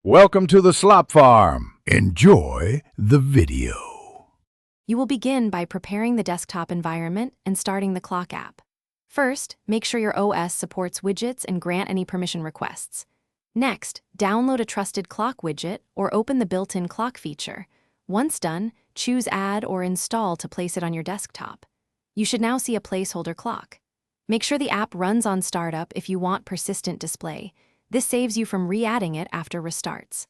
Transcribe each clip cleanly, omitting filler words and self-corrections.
Welcome to the Slop Farm. Enjoy the video. You will begin by preparing the desktop environment and starting the clock app. First, make sure your OS supports widgets and grant any permission requests. Next, download a trusted clock widget or open the built-in clock feature. Once done, choose Add or Install to place it on your desktop. You should now see a placeholder clock. Make sure the app runs on startup if you want persistent display. This saves you from re-adding it after restarts.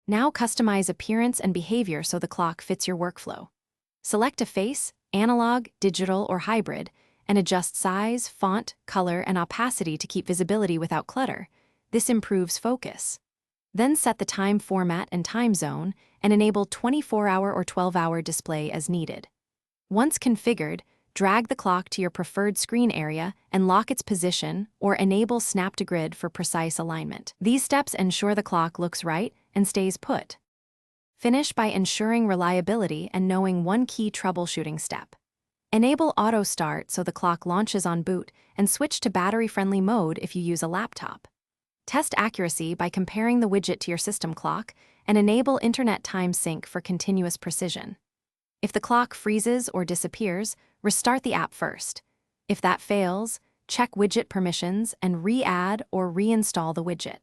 Now customize appearance and behavior so the clock fits your workflow. Select a face, analog, digital, or hybrid, and adjust size, font, color, and opacity to keep visibility without clutter. This improves focus. Then set the time format and time zone and enable 24-hour or 12-hour display as needed. Once configured, drag the clock to your preferred screen area and lock its position or enable Snap to Grid for precise alignment. These steps ensure the clock looks right and stays put. Finish by ensuring reliability and knowing one key troubleshooting step. Enable Auto Start so the clock launches on boot and switch to battery-friendly mode if you use a laptop. Test accuracy by comparing the widget to your system clock and enable Internet Time Sync for continuous precision. If the clock freezes or disappears, restart the app first. If that fails, check widget permissions and re-add or reinstall the widget.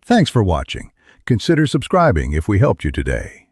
Thanks for watching. Consider subscribing if we helped you today.